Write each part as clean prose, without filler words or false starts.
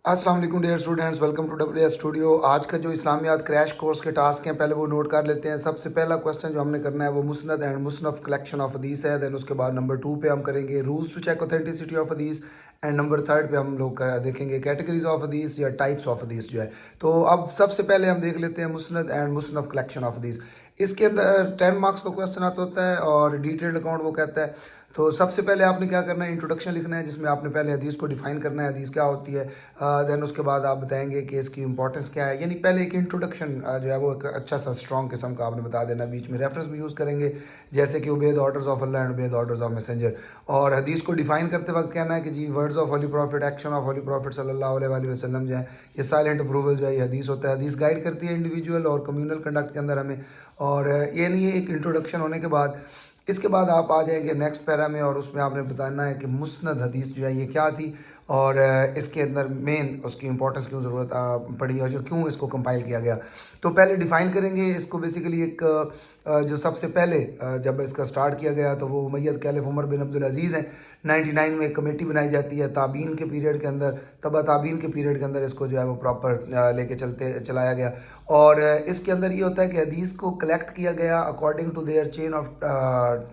अस्सलाम वालेकुम dear students, welcome to W studio. आज का जो इस्लामियात क्रैश कोर्स के टास्क हैं पहले वो नोट कर लेते हैं। सबसे पहला क्वेश्चन जो हमने करना है वो मुस्नद एंड मुसनफ कलेक्शन ऑफ हदीस है। देन उसके बाद नंबर 2 पे हम करेंगे rules to check authenticity of हदीस एंड नंबर 3 पे हम लोग देखेंगे कैटेगरीज ऑफ हदीस या टाइप्स ऑफ हदीस जो है। तो अब सबसे पहले हम देख लेते हैं मुस्नद एंड मुसनफ कलेक्शन ऑफ हदीस। इसके अंदर 10 मार्क्स का क्वेश्चन आता होता है और डिटेल्ड अकाउंट वो कहता है। तो सबसे पहले आपने क्या करना है, इंट्रोडक्शन लिखना है जिसमें आपने पहले हदीस को डिफाइन करना है, हदीस क्या होती है। देन उसके बाद आप बताएंगे कि इसकी इंपॉर्टेंस क्या है, यानी पहले एक इंट्रोडक्शन जो है वो एक अच्छा सा स्ट्रॉन्ग किस्म का आपने बता देना। बीच में रेफरेंस भी यूज़ करेंगे जैसे कि obeyed orders of Allah and obeyed orders of messenger. और हदीस को डिफाइन करते वक्त कहना है कि जी words of holy prophet, action of holy prophet सल्लल्लाहु अलैहि वसल्लम जो है ये साइलेंट अप्रूवल जो है ये हदीस होता है। हदीस गाइड करती है इंडिविजुअल और कम्युनल कंडक्ट के अंदर हमें। और ये नहीं एक इंट्रोडक्शन होने के बाद इसके बाद आप आ जाएंगे नेक्स्ट पैरा में और उसमें आपने बताना है कि मुस्नद हदीस जो है ये क्या थी और इसके अंदर मेन उसकी इंपॉर्टेंस क्यों ज़रूरत पड़ी और जो क्यों इसको कंपाइल किया गया। तो पहले डिफ़ाइन करेंगे इसको। बेसिकली एक जो सबसे पहले जब इसका स्टार्ट किया गया तो वो उमैयद कैलिफ उमर बिन अब्दुल अजीज़ हैं। 99 में एक कमेटी बनाई जाती है ताबीन के पीरियड के अंदर, तबा ताबीन के पीरियड के अंदर इसको जो है वो प्रॉपर लेके चलाया गया। और इसके अंदर ये होता है कि हदीस को कलेक्ट किया गया according to their chain of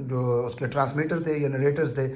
जो उसके ट्रांसमीटर थे या नरेटर्स थे,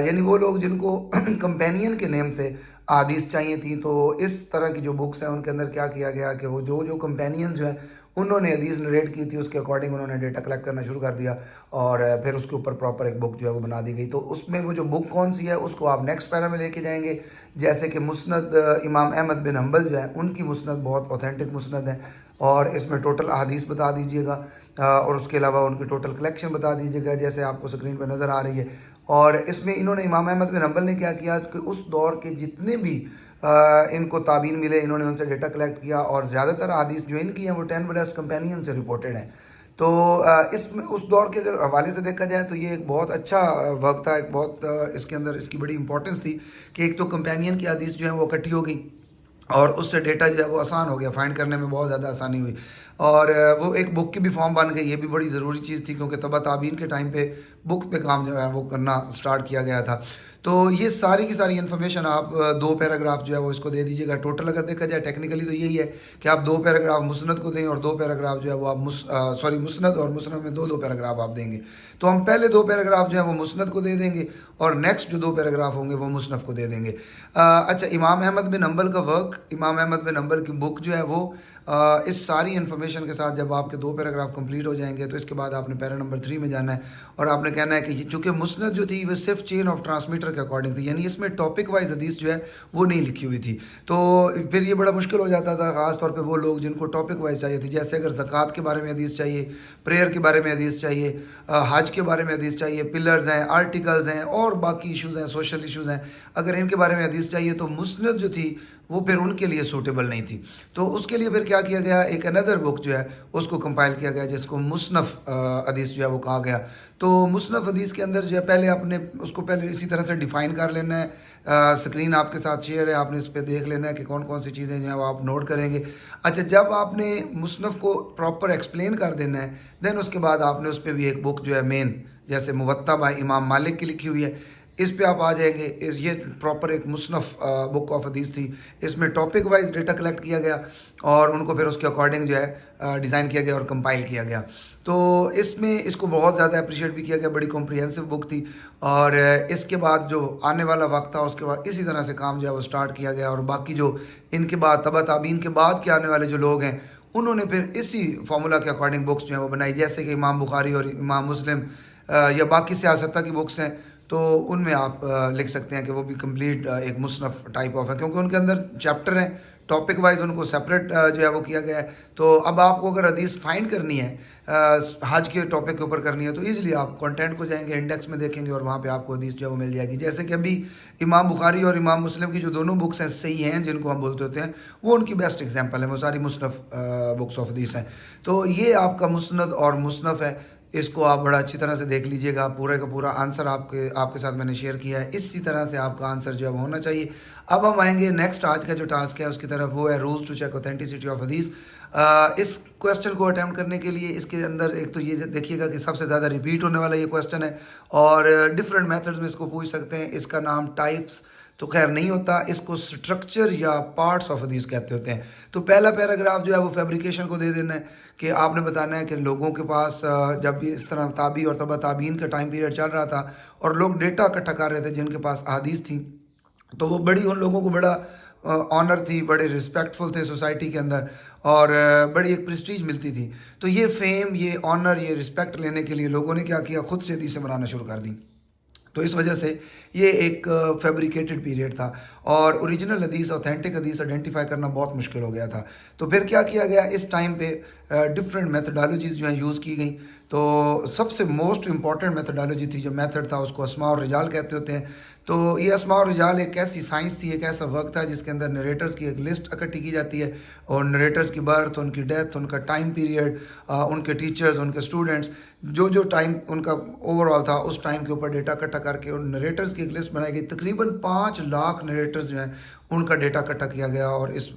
यानी वो लोग जिनको कंपेनियन के नेम से हदीस चाहिए थी। तो इस तरह की जो बुक्स हैं उनके अंदर क्या किया गया कि वो जो जो कंपेनियन जो हैं उन्होंने हदीस नरेट की थी उसके अकॉर्डिंग उन्होंने डेटा कलेक्ट करना शुरू कर दिया और फिर उसके ऊपर प्रॉपर एक बुक जो है वो बना दी गई। तो उसमें वो जो बुक कौन सी है उसको आप नेक्स्ट पैरा में लेके जाएंगे। जैसे कि मुस्नद इमाम अहमद बिन हम्बल जो है उनकी मुस्नद बहुत ऑथेंटिक मुस्नद है और इसमें टोटल अहादीस बता दीजिएगा और उसके अलावा उनकी टोटल कलेक्शन बता दीजिएगा जैसे आपको स्क्रीन पर नज़र आ रही है। और इसमें इन्होंने इमाम अहमद बिन हम्बल ने क्या किया कि उस दौर के जितने भी इनको ताबीन मिले इन्होंने उनसे डेटा कलेक्ट किया और ज़्यादातर हदीस जो इनकी हैं वो 10 बेस्ट कंपेनियन से रिपोर्टेड हैं। तो इसमें उस दौर के अगर हवाले से देखा जाए तो ये एक बहुत अच्छा वर्क था, एक बहुत इसके अंदर इसकी बड़ी इंपॉर्टेंस थी कि एक तो कंपेनियन की हदीस जो है वो इकट्ठी हो गई और उससे डेटा जो है वो आसान हो गया, फाइंड करने में बहुत ज़्यादा आसानी हुई और वो एक बुक की भी फॉर्म बन गई। ये भी बड़ी ज़रूरी चीज़ थी क्योंकि तबा ताबीन के टाइम पे बुक पे काम जो है वो करना स्टार्ट किया गया था। तो ये सारी की सारी इन्फॉर्मेशन आप 2 पैराग्राफ जो है वो इसको दे दीजिएगा। टोटल अगर देखा जाए टेक्निकली तो यही है कि आप 2 पैराग्राफ मुस्नद को दें और 2 पैराग्राफ जो है वो आप मुस्नद और मुसनद में 2 पैराग्राफ आप देंगे। तो हम पहले 2 पैराग्राफ जो है वो मुस्नद को दे देंगे और नेक्स्ट जो 2 पैराग्राफ होंगे वो मुसनफ़ को दे देंगे। अच्छा, इमाम अहमद बिन हम्बल का वर्क, इमाम अहमद बिन हम्बल की बुक जो है वो इस सारी इन्फॉर्मेशन के साथ जब आपके 2 पैराग्राफ कंप्लीट हो जाएंगे तो इसके बाद आपने पैरा नंबर 3 में जाना है और आपने कहना है कि चूँकि मुस्नद जो थी वो सिर्फ चेन ऑफ ट्रांसमीटर के अकॉर्डिंग थी, यानी इसमें टॉपिक वाइज हदीस जो है वो नहीं लिखी हुई थी। तो फिर ये बड़ा मुश्किल हो जाता था ख़ास तौर पे वो लोग जिनको टॉपिक वाइज चाहिए थी। जैसे अगर ज़कात के बारे में हदीस चाहिए, प्रेयर के बारे में हदीस चाहिए, हज के बारे में हदीस चाहिए, पिलर्स हैं, आर्टिकल्स हैं और बाकी इशूज़ हैं, सोशल इशूज़ हैं, अगर इनके बारे में हदीस चाहिए तो मुस्नद जो थी वो फिर उनके लिए सूटेबल नहीं थी। तो उसके लिए फिर क्या किया गया, एक अनदर बुक जो है उसको कंपाइल किया गया जिसको मुसनफ़ हदीस जो है वो कहा गया। तो मुसनफ़ हदीस के अंदर जो है पहले आपने उसको पहले इसी तरह से डिफ़ाइन कर लेना है। स्क्रीन आपके साथ शेयर है, आपने इस पर देख लेना है कि कौन कौन सी चीज़ें जो है वो आप नोट करेंगे। अच्छा, जब आपने मुसनफ़ को प्रॉपर एक्सप्लेन कर देना है देन उसके बाद आपने उस पर भी एक बुक जो है मेन जैसे मुवत्ता बाय इमाम मालिक की लिखी हुई है इस पे आप आ जाएंगे। ये प्रॉपर एक मुसनफ़ बुक ऑफ हदीस थी, इसमें टॉपिक वाइज डेटा कलेक्ट किया गया और उनको फिर उसके अकॉर्डिंग जो है डिज़ाइन किया गया और कंपाइल किया गया। तो इसमें इसको बहुत ज़्यादा अप्रिशिएट भी किया गया, बड़ी कॉम्प्रिहेंसिव बुक थी। और इसके बाद जो आने वाला वक्त था उसके बाद इसी तरह से काम जो है वो स्टार्ट किया गया और बाकी जो इनके बाद तबा ताबीन के बाद के आने वाले जो लोग हैं उन्होंने फिर इसी फार्मूला के अकॉर्डिंग बुक्स जो है वो बनाई। जैसे कि इमाम बुखारी और इमाम मुस्लिम या बाकी सियासत की बुक्स हैं तो उनमें आप लिख सकते हैं कि वो भी कंप्लीट एक मुसनफ़ टाइप ऑफ है क्योंकि उनके अंदर चैप्टर हैं, टॉपिक वाइज उनको सेपरेट जो है वो किया गया है। तो अब आपको अगर हदीस फाइंड करनी है हज के टॉपिक के ऊपर करनी है तो ईज़िली आप कंटेंट को जाएंगे, इंडेक्स में देखेंगे और वहाँ पे आपको हदीस जो है वो मिल जाएगी। जैसे कि अभी इमाम बुखारी और इमाम मुस्लिम की जो दोनों बुक्स हैं सही हैं जिनको हम बोलते होते हैं वो उनकी बेस्ट एग्जांपल है, वो सारी मुसनफ़ बुक्स ऑफ हदीस हैं। तो ये आपका मुस्नद और मुसनफ़ है, इसको आप बड़ा अच्छी तरह से देख लीजिएगा। पूरे का पूरा आंसर आपके साथ मैंने शेयर किया है, इसी तरह से आपका आंसर जो है वो होना चाहिए। अब हम आएंगे नेक्स्ट आज का जो टास्क है उसकी तरफ, वो है rules to check authenticity of हदीस। इस क्वेश्चन को अटैम्प्ट करने के लिए इसके अंदर एक तो ये देखिएगा कि सबसे ज़्यादा रिपीट होने वाला ये क्वेश्चन है और डिफरेंट मेथड्स में इसको पूछ सकते हैं। इसका नाम टाइप्स تو خیر نہیں ہوتا، اس کو سٹرکچر یا پارٹس آف حدیث کہتے ہوتے ہیں. تو پہلا پیراگراف جو ہے وہ فیبریکیشن کو دے دینا ہے کہ آپ نے بتانا ہے کہ لوگوں کے پاس جب اس طرح تابعی اور تبع تابعین کا ٹائم پیریڈ چل رہا تھا اور لوگ ڈیٹا اکٹھا کر رہے تھے جن کے پاس احادیث تھیں، تو وہ بڑی ان لوگوں کو بڑا آنر تھی، بڑے رسپیکٹفل تھے سوسائٹی کے اندر، اور بڑی ایک پریسٹیج ملتی تھی. تو یہ فیم، یہ آنر، یہ رسپیکٹ لینے کے لیے لوگوں نے کیا کیا، خود سے حدیثیں بنانا شروع کر دیں. تو اس وجہ سے یہ ایک فیبریکیٹڈ پیریڈ تھا اور اوریجنل حدیث، اوتھینٹک حدیث آئیڈینٹیفائی کرنا بہت مشکل ہو گیا تھا. تو پھر کیا کیا گیا، اس ٹائم پہ ڈفرینٹ میتھڈالوجیز جو ہیں یوز کی گئیں. تو سب سے موسٹ امپورٹنٹ میتھڈالوجی تھی، جو میتھڈ تھا، اس کو اسماء اور رجال کہتے ہوتے ہیں. تو یہ اسماء اور رجال ایک ایسی سائنس تھی، ایک ایسا وقت تھا جس کے اندر نریٹرز کی ایک لسٹ اکٹھی کی جاتی ہے، اور نریٹرز کی برتھ، ان کی ڈیتھ، ان کا ٹائم پیریڈ، ان کے ٹیچرز، ان کے اسٹوڈنٹس، جو ٹائم ان کا اوور آل تھا، اس ٹائم کے اوپر ڈیٹا اکٹھا کر کے ان نریٹرز کی ایک لسٹ بنائی گئی. تقریباً 5 لاکھ نریٹرز جو ہیں ان کا ڈیٹا اکٹھا کیا گیا اور اس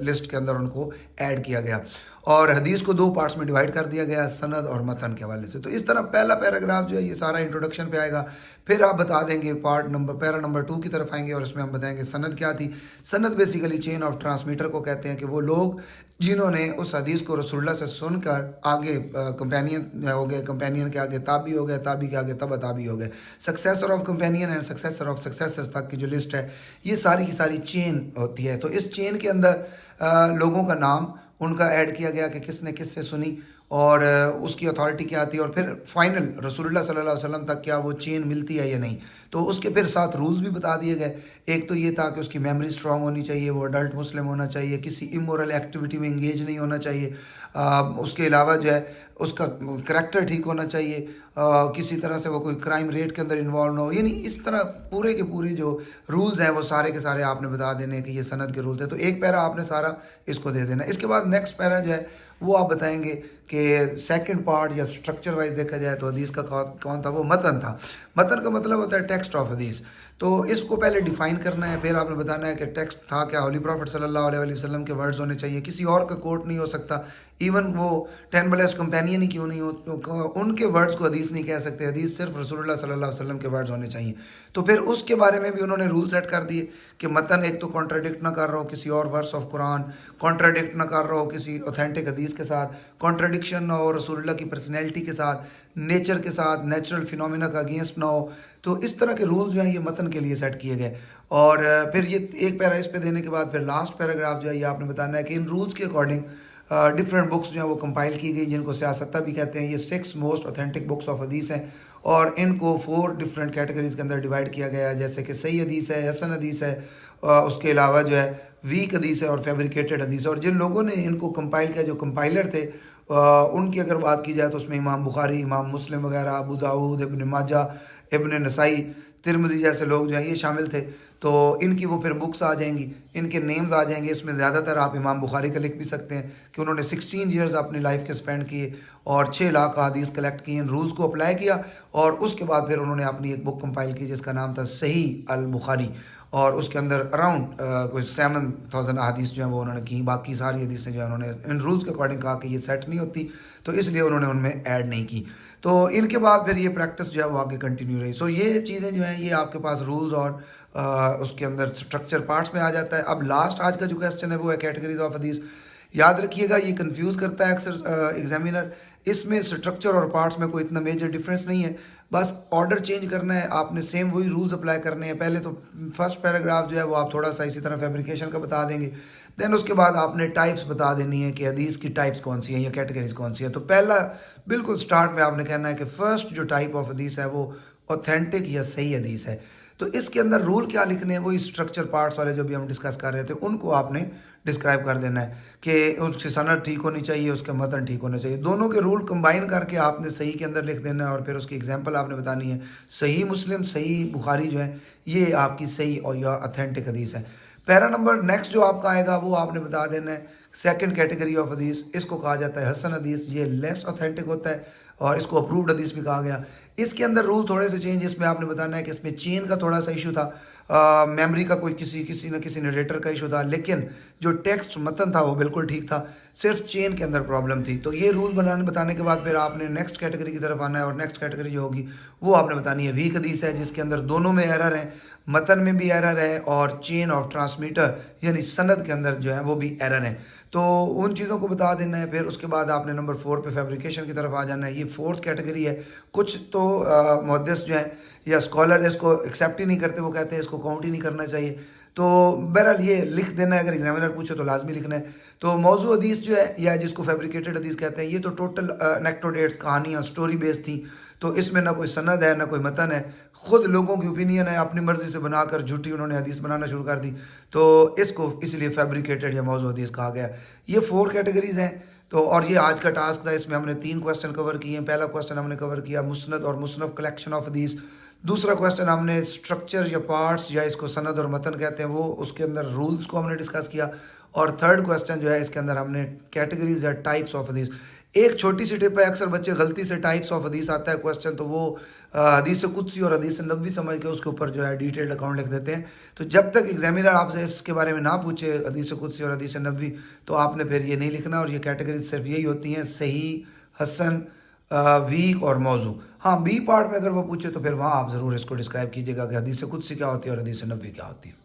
لسٹ کے اندر ان کو ایڈ کیا گیا. اور حدیث کو 2 پارٹس میں ڈیوائڈ کر دیا گیا، سند اور متن کے حوالے سے. تو اس طرح پہلا پیراگراف جو ہے یہ سارا انٹروڈکشن پہ آئے گا. پھر آپ بتا دیں گے پیرا نمبر 2 کی طرف آئیں گے، اور اس میں ہم بتائیں گے سند کیا تھی. سند بیسیکلی چین آف ٹرانسمیٹر کو کہتے ہیں، کہ وہ لوگ جنہوں نے اس حدیث کو رسول اللہ سے سن کر آگے کمپینین ہو گئے، کمپینین کے آگے تابعی ہو گئے، تابعی کے آگے تبع تابعی ہو گئے، successor of companion and successor of successors تک کی جو لسٹ ہے، یہ ساری کی ساری چین ہوتی ہے. تو اس چین کے اندر لوگوں کا نام ان کا ایڈ کیا گیا کہ کس نے کس سے سنی اور اس کی اتھارٹی کیا تھی، اور پھر فائنل رسول اللہ صلی اللہ علیہ وسلم تک کیا وہ چین ملتی ہے یا نہیں. تو اس کے پھر ساتھ رولز بھی بتا دیے گئے. ایک تو یہ تھا کہ اس کی میموری اسٹرانگ ہونی چاہیے، وہ اڈلٹ مسلم ہونا چاہیے، کسی امورل ایکٹیویٹی میں انگیج نہیں ہونا چاہیے، اس کے علاوہ جو ہے اس کا کریکٹر ٹھیک ہونا چاہیے، کسی طرح سے وہ کوئی کرائم ریٹ کے اندر انوالو نہ ہو. یعنی اس طرح پورے کے پوری جو رولز ہیں وہ سارے کے سارے آپ نے بتا دینے کہ یہ سند کے رولز ہیں. تو ایک پیرا آپ نے سارا اس کو دے دینا. اس کے بعد نیکسٹ پیرا جو ہے وہ آپ بتائیں گے کہ سیکنڈ پارٹ یا سٹرکچر وائز دیکھا جائے تو حدیث کا کون تھا، وہ متن تھا. متن کا مطلب ہوتا ہے ٹیکسٹ آف حدیث. تو اس کو پہلے ڈیفائن کرنا ہے، پھر آپ نے بتانا ہے کہ ٹیکسٹ تھا کیا، ہولی پروفٹ صلی اللہ علیہ وسلم کے ورڈز ہونے چاہیے، کسی اور کا کوٹ نہیں ہو سکتا. ایون وہ 10 بلیسڈ کمپینین ہی کیوں نہیں ہو، ان کے ورڈز کو حدیث نہیں کہہ سکتے. حدیث صرف رسول اللہ صلی اللہ علیہ وسلم کے ورڈز ہونے چاہیے. تو پھر اس کے بارے میں بھی انہوں نے رول سیٹ کر دیے کہ متن ایک تو کانٹراڈکٹ نہ کر رہا ہو کسی اور ورس آف قرآن، کانٹراڈکٹ نہ کر رہا ہو کسی اوتھینٹک حدیث کے ساتھ، کانٹراڈکشن نہ ہو رسول اللہ کی پرسنالٹی کے ساتھ، نیچر کے ساتھ، نیچرل فینومینا کا اگینسٹ نہ ہو. تو اس طرح کے رولز جو ہیں یہ متن کے لیے سیٹ کیے گئے. اور پھر یہ ایک پیرا اس پہ دینے کے بعد پھر لاسٹ پیراگراف جو ہے یہ آپ نے بتانا ہے کہ ان رولز کے اکارڈنگ ڈفرینٹ بکس جو ہیں وہ کمپائل کی گئی، جن کو سیاستہ بھی کہتے ہیں. یہ 6 موسٹ اوتھینٹک بکس آف حدیث ہیں، اور ان کو 4 ڈفرینٹ کیٹیگریز کے اندر ڈیوائڈ کیا گیا ہے، جیسے کہ صحیح حدیث ہے، حسن حدیث ہے، اس کے علاوہ جو ہے ویک حدیث ہے، اور فیبریکیٹڈ حدیث ہے. اور جن لوگوں نے ان کو کمپائل کیا، جو کمپائلر تھے، ان کی اگر بات کی جائے تو اس میں امام بخاری، امام مسلم وغیرہ، ابو داؤد، ابن ماجہ، ابن نسائی، ترمذی جیسے لوگ جو ہیں یہ شامل تھے. تو ان کی وہ پھر بکس آ جائیں گی، ان کے نیمز آ جائیں گے. اس میں زیادہ تر آپ امام بخاری کا لکھ بھی سکتے ہیں کہ انہوں نے 16 ایئرز اپنی لائف کے سپینڈ کیے اور 6 لاکھ حدیث کلیکٹ کی، ان رولز کو اپلائی کیا، اور اس کے بعد پھر انہوں نے اپنی ایک بک کمپائل کی جس کا نام تھا صحیح البخاری. اور اس کے اندر اراؤنڈ کوئی 7000 حدیث جو ہیں وہ انہوں نے کی. باقی ساری حدیثیں جو ہیں انہوں نے ان رولز کے اکارڈنگ کہا کہ یہ سیٹ نہیں ہوتی، تو اس لیے انہوں نے ان میں ایڈ نہیں کی. تو ان کے بعد پھر یہ پریکٹس جو ہے وہ آگے کنٹینیو رہی. سو یہ چیزیں جو ہیں یہ آپ کے پاس رولز اور اس کے اندر سٹرکچر پارٹس میں آ جاتا ہے. اب لاسٹ آج کا جو کویسچن ہے وہ ہے کیٹیگریز آف حدیث. یاد رکھیے گا یہ کنفیوز کرتا ہے اکثر ایگزامینر. اس میں سٹرکچر اور پارٹس میں کوئی اتنا میجر ڈفرینس نہیں ہے، بس آرڈر چینج کرنا ہے. آپ نے سیم وہی رولز اپلائی کرنے ہیں. پہلے تو فرسٹ پیراگراف جو ہے وہ آپ تھوڑا سا اسی طرح فیبریکیشن کا بتا دیں گے، دین اس کے بعد آپ نے ٹائپس بتا دینی ہے کہ حدیث کی ٹائپس کون سی ہیں یا کیٹیگریز کون سی ہیں. تو پہلا بالکل سٹارٹ میں آپ نے کہنا ہے کہ فرسٹ جو ٹائپ آف حدیث ہے وہ اوتھینٹک یا صحیح حدیث ہے. تو اس کے اندر رول کیا لکھنے ہیں، وہی اسٹرکچر پارٹس والے جو بھی ہم ڈسکس کر رہے تھے ان کو آپ نے ڈسکرائب کر دینا ہے کہ اس کی سند ٹھیک ہونی چاہیے، اس کا متن ٹھیک ہونا چاہیے. دونوں کے رول کمبائن کر کے آپ نے صحیح کے اندر لکھ دینا ہے، اور پھر اس کی ایگزامپل آپ نے بتانی ہے. صحیح مسلم، صحیح بخاری جو ہے یہ آپ کی صحیح اور یا اتھینٹک حدیث ہے. پیرا نمبر نیکسٹ جو آپ کا آئے گا وہ آپ نے بتا دینا ہے سیکنڈ کیٹیگری آف حدیث. اس کو کہا جاتا ہے حسن حدیث. یہ لیس اوتھینٹک ہوتا ہے اور اس کو اپرووڈ حدیث بھی کہا گیا. اس کے اندر رول تھوڑے سے چینج اس میں آپ نے بتانا ہے کہ اس میں چین کا تھوڑا سا ایشو تھا، میموری کا کوئی کسی نہ کسی نریٹر کا ایشو تھا، لیکن جو ٹیکسٹ متن تھا وہ بالکل ٹھیک تھا، صرف چین کے اندر پرابلم تھی. تو یہ رول بتانے کے بعد پھر آپ نے نیکسٹ کیٹیگری کی طرف آنا ہے، اور نیکسٹ کیٹیگری جو ہوگی وہ آپ نے بتانی ہے ویک حدیث ہے، جس کے اندر دونوں میں ایرر ہیں. मतन में भी एरर है और चेन ऑफ ट्रांसमीटर यानी सनद के अंदर जो है वो भी एरर है। तो उन चीज़ों को बता देना है। फिर उसके बाद आपने नंबर 4 पे फैब्रिकेशन की तरफ आ जाना है। ये फोर्थ कैटेगरी है। कुछ तो मुहद्दिस जो है या स्कॉलर इसको एक्सेप्ट ही नहीं करते, वो कहते हैं इसको काउंट ही नहीं करना चाहिए। तो बहरहाल ये लिख देना है, अगर एग्जामिनर पूछे तो लाजमी लिखना है। तो मौजू हदीस जो है या जिसको फैब्रिकेटेड हदीस कहते हैं, ये तो टोटल एनेक्डोटेट्स, कहानियाँ, स्टोरी बेस्ड थी। तो इसमें ना कोई सनद है ना कोई मतन है, खुद लोगों की ओपिनियन है, अपनी मर्ज़ी से बनाकर झूठी उन्होंने हदीस बनाना शुरू कर दी। तो इसको इसलिए फैब्रिकेटेड या मौजू हदीस कहा गया। ये 4 कैटेगरीज हैं। तो और ये आज का टास्क था, इसमें हमने 3 क्वेश्चन कवर किए हैं। पहला क्वेश्चन हमने कवर किया मुस्नद और मुसनफ कलेक्शन ऑफ हदीस। दूसरा क्वेश्चन हमने स्ट्रक्चर या पार्ट्स या इसको सनद और मतन कहते हैं वो, उसके अंदर रूल्स को हमने डिस्कस किया। और थर्ड क्वेश्चन जो है इसके अंदर हमने कैटेगरीज या टाइप्स ऑफ हदीस। एक छोटी सी टिप है, अक्सर बच्चे गलती से टाइप्स ऑफ हदीस आता है क्वेश्चन, तो वो हदीस कुदसी और हदीस नबवी समझ के उसके ऊपर जो है डिटेल्ड अकाउंट लिख देते हैं। तो जब तक एग्जामिनर आपसे इसके बारे में ना पूछे हदीस कुदसी और हदीस नबवी, तो आपने फिर ये नहीं लिखना। और ये कैटेगरीज सिर्फ यही होती हैं, सही, हसन, वीक और मौजू। हाँ, बी पार्ट में अगर वो पूछे तो फिर वहाँ आप ज़रूर इसको डिस्क्राइब कीजिएगा कि हदीस कुदसी क्या होती है और हदीस नबवी क्या होती है।